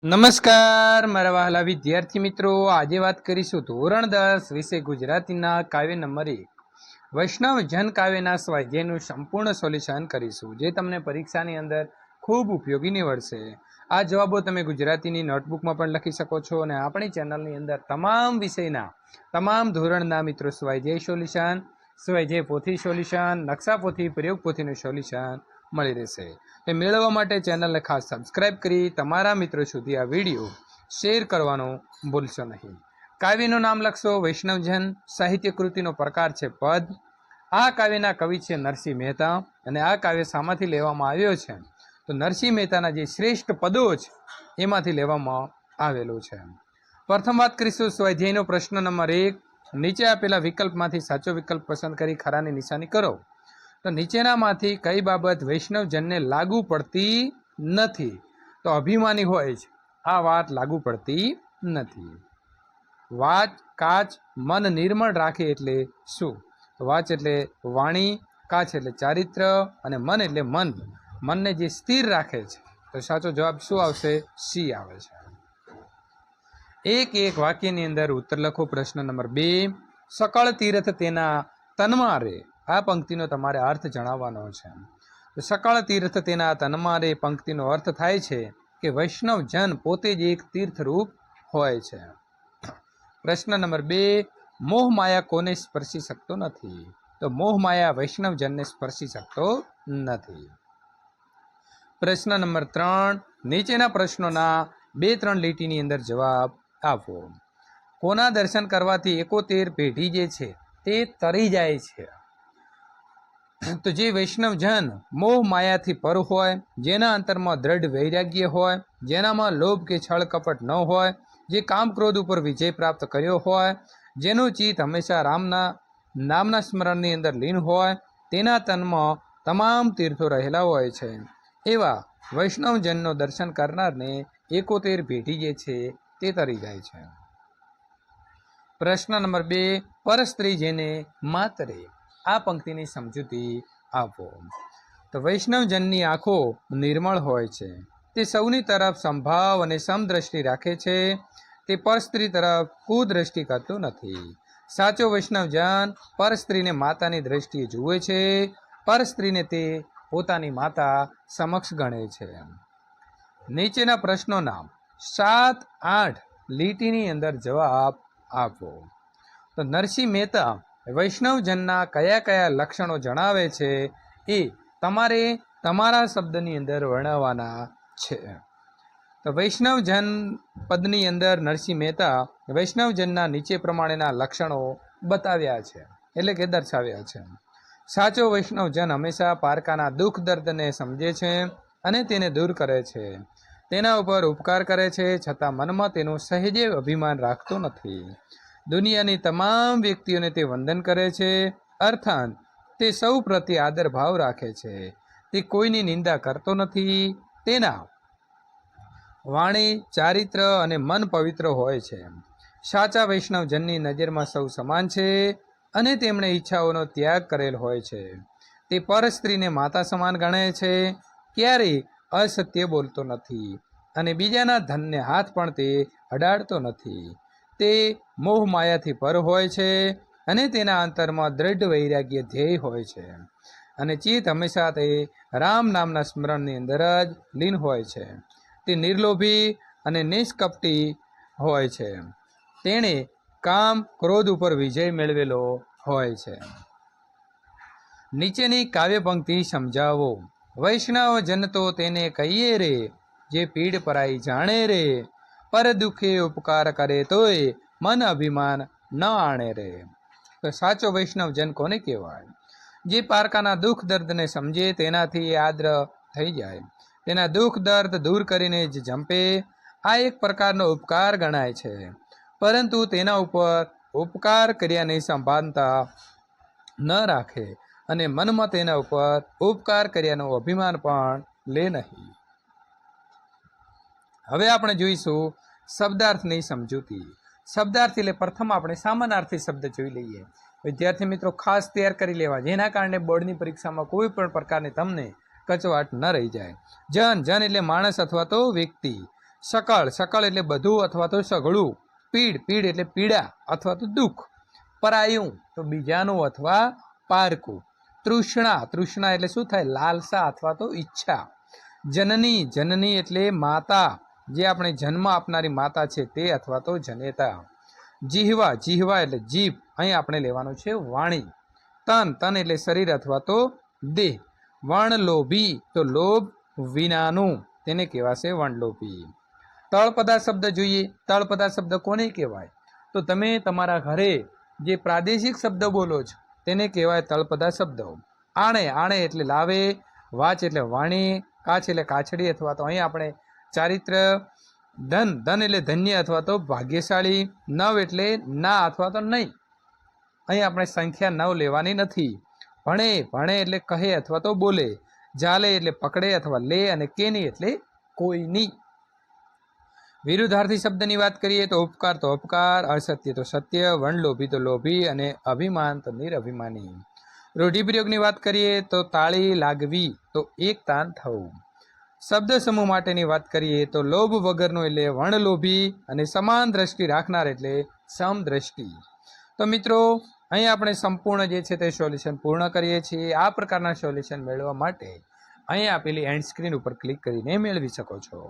નમસ્કાર મારા વહાલા વિદ્યાર્થી મિત્રો, આજે વાત કરીશું ધોરણ 10 વિષય ગુજરાતીના કાવ્ય નંબર 1 વૈષ્ણવ જન કાવ્યના સ્વાધ્યાયનું સંપૂર્ણ સોલ્યુશન કરીશું, જે તમને પરીક્ષાની અંદર ખૂબ ઉપયોગી નીવડશે। આ જવાબો તમે ગુજરાતીની નોટબુકમાં પણ લખી શકો છો અને આપણી ચેનલની અંદર તમામ વિષયના તમામ ધોરણના મિત્રો સ્વાધ્યાય સોલ્યુશન, સ્વાધ્યાય પોથી સોલ્યુશન, નકશા પોથી, પ્રયોગ પોથીનું સોલ્યુશન મળી રહેશે। તે મેળવવા માટે ચેનલને ખાસ સબસ્ક્રાઇબ કરી તમારા મિત્રો સુધી આ વિડીયો શેર કરવાનો ભૂલશો નહીં। કાવ્યનું નામ લખશો વૈષ્ણવજન। સાહિત્ય કૃતિનો પ્રકાર છે પદ। આ કાવ્યના કવિ છે નરસિંહ મહેતા અને આ કાવ્ય શામાંથી લેવામાં આવ્યો છે તો નરસિંહ મહેતાના જે શ્રેષ્ઠ પદો છે એમાંથી લેવામાં આવેલું છે। પ્રથમ વાત કરીશું સ્વાધ્યાયનો પ્રશ્ન નંબર 1। નીચે આપેલા વિકલ્પમાંથી સાચો વિકલ્પ પસંદ કરી ખરાની નિશાની કરો। તો નીચેનામાંથી કઈ બાબત વૈષ્ણવજનને લાગુ પડતી નથી? તો અભિમાની હોય છે આ વાત લાગુ પડતી નથી। વાચ કાચ મન નિર્મળ રાખે એટલે શું? તો વાચ એટલે વાણી, કાચ એટલે ચારિત્ર અને મન એટલે મન, મનને જે સ્થિર રાખે છે। તો સાચો જવાબ શું આવશે? સી આવે છે। એક વાક્યની અંદર ઉત્તર લખો। પ્રશ્ન નંબર 2। સકળ તીર્થ તેના તનમાં રે, આ પંક્તિનો તમારે અર્થ જણાવવાનો છે। તો સકળ તીર્થ તેના તનમાં રે પંક્તિનો અર્થ થાય છે કે વૈષ્ણવજન પોતે જ એક તીર્થરૂપ હોય છે। પ્રશ્ન નંબર 2। મોહ માયા કોને સ્પર્શી શકતો નથી? તો મોહ માયા વૈષ્ણવજનને સ્પર્શી શકતો નથી। પ્રશ્ન નંબર 3। નીચેના પ્રશ્નોના 2-3 લીટીની અંદર જવાબ આપો। કોના દર્શન કરવાથી 71 પેઢી જે છે તે તરી જાય છે? તો જે વૈષ્ણવજન મોહ માયાથી પર હોય, જેના અંતરમાં દ્રઢ વૈરાગ્ય હોય, જેનામાં લોભ કે છળ કપટ ન હોય, જે કામ ક્રોધ ઉપર વિજય પ્રાપ્ત કર્યો હોય, જેનું ચિત્ત હંમેશા રામના નામના સ્મરણની અંદર લીન હોય, તેના તનમાં તમામ તીર્થો રહેલા હોય છે। એવા વૈષ્ણવજનનો દર્શન કરનારને 71 પેઢી જે છે તે તરી જાય છે। પ્રશ્ન નંબર 2। પરસ્ત્રી જેને માતરે, આ પંક્તિની સમજૂતી આપો। તો વૈષ્ણવજનની આંખો નિર્મળ હોય છે, તે સૌની તરફ સંભાવ અને સમદ્રષ્ટિ રાખે છે, તે પરસ્ત્રી તરફ કુદ્રષ્ટિ કરતું નથી। સાચો વૈષ્ણવજન પરસ્ત્રીને માતાની દ્રષ્ટિએ જુએ છે, પરસ્ત્રીને તે પોતાની માતા સમક્ષ ગણે છે। નીચેના પ્રશ્નોના 7-8 લીટીની અંદર જવાબ આપો। તો નરસિંહ મહેતા વૈષ્ણવજનના કયા કયા લક્ષણો જણાવે છે એ તમારે તમારા શબ્દની અંદર વર્ણવવાના છે। તો વૈષ્ણવજન પદની અંદર નરસિંહ મહેતા વૈષ્ણવજનના નીચે પ્રમાણેના લક્ષણો બતાવ્યા છે, એટલે કે દર્શાવ્યા છે। સાચો વૈષ્ણવજન હંમેશા પારકાના દુઃખ દર્દને સમજે છે અને તેને દૂર કરે છે, તેના ઉપર ઉપકાર કરે છે, છતાં મનમાં તેનું સહેજે અભિમાન રાખતો નથી। દુનિયાની તમામ વ્યક્તિઓને તે વંદન કરે છે, અર્થાત તે સૌ પ્રત્યે આદર ભાવ રાખે છે, તે કોઈની નિંદા કરતો નથી, તેના વાણી, ચારિત્ર અને મન પવિત્ર હોય છે। સાચા વૈષ્ણવજનની નજરમાં સૌ સમાન છે અને તેમણે ઈચ્છાઓનો ત્યાગ કરેલ હોય છે, તે પરસ્ત્રીને માતા સમાન ગણે છે, ક્યારેય અસત્ય બોલતો નથી અને બીજાના ધનને હાથ પણ તે અડાડતો નથી, તે મોહ માયાથી પર હોય છે અને તેના અંતરમાં દ્રઢ વૈરાગ્ય ધ્યેય હોય છે અને ચિત્ત હંમેશા તે રામ નામના સ્મરણની અંદર જ લીન હોય છે, તે નિર્લોભી અને નિષ્કપટી હોય છે, તેણે કામ ક્રોધ ઉપર વિજય મેળવેલો હોય છે। નીચેની કાવ્ય પંક્તિ સમજાવો। વૈષ્ણવજન તો તેને કહીએ રે, જે પીડ પરાઈ જાણે રે, પર દુખે ઉપકાર કરે તોય મન અભિમાન ન આણે રે। તો સાચો વૈષ્ણવજન કોને કહેવાય? જે પારકાના દુઃખ દર્દને સમજે, તેનાથી આદ્ર થઈ જાય, તેના દુઃખ દર્દ દૂર કરીને જ જંપે, આ એક પ્રકારનો ઉપકાર ગણાય છે, પરંતુ તેના ઉપર ઉપકાર કર્યાની સંભાનતા ન રાખે અને મનમાં તેના ઉપર ઉપકાર કર્યાનું અભિમાન પણ લે નહીં। હવે આપણે જોઈશું શબ્દાર્થની સમજૂતી। શબ્દાર્થ એટલે પ્રથમ આપણે સમાનાર્થી શબ્દ જોઈ લઈએ। વિદ્યાર્થી મિત્રો ખાસ તૈયાર કરી લેવા, જેના કારણે બોર્ડની પરીક્ષામાં કોઈ પણ પ્રકારની તમને કચવાટ ન રહી જાય। જન એટલે માણસ અથવા તો વ્યક્તિ। સકળ, સકળ એટલે બધું અથવા તો સઘળું. પીડ, પીડ એટલે પીડા અથવા તો દુઃખ. પરાયું તો બીજાનું અથવા પારકું. તૃષ્ણા, તૃષ્ણા એટલે શું થાય? લાલસા અથવા તો ઈચ્છા. જનની, જનની એટલે માતા, જે આપણે જન્મ આપનારી માતા છે તે અથવા તો જનેતા. જીહવા, જીહવા એટલે જીભ, અહીં આપણે લેવાનું છે વાણી. તન, તન એટલે શરીર અથવા તો દેહ. વણલોભી તો લોભ વિનાનું, તેને કહેવાશે વણલોભી. તળપદા શબ્દ જોઈએ. તળપદા શબ્દ કોને કહેવાય? તો તમે તમારા ઘરે જે પ્રાદેશિક શબ્દ બોલો છો તેને કહેવાય તળપદા શબ્દો. આણે, આણે એટલે લાવે. વાચ એટલે વાણી. કાચ એટલે કાછડી અથવા તો અહીં આપણે ચારિત્ર. ધન, ધન એટલે ધન્ય અથવા તો ભાગ્યશાળી. નવ એટલે ના અથવા તો નહીં. અહીં આપણે સંખ્યા 9 લેવાની નથી. ભણે, ભણે એટલે કહે અથવા તો બોલે. જાલે એટલે પકડે અથવા લે. અને કેની એટલે કોઈની. વિરુદ્ધાર્થી શબ્દની વાત કરીએ તો ઉપકાર તો અપકાર, અસત્ય તો સત્ય, વનલોભી તો લોભી અને અભિમાન તો નિરઅભિમાની. રૂઢિપ્રયોગની વાત કરીએ તો તાળી લાગવી તો એક તાન થવું. શબ્દ સમૂહ માટેની વાત કરીએ તો લોભ વગરનો એટલે વણલોભી અને સમાન દ્રષ્ટિ રાખનાર એટલે સમદ્રષ્ટિ. તો મિત્રો અહીં આપણે સંપૂર્ણ જે છે તે સોલ્યુશન પૂર્ણ કરીએ છીએ. આ પ્રકારના સોલ્યુશન મેળવવા માટે અહીં આપેલી એન્ડ સ્ક્રીન ઉપર ક્લિક કરીને મેળવી શકો છો.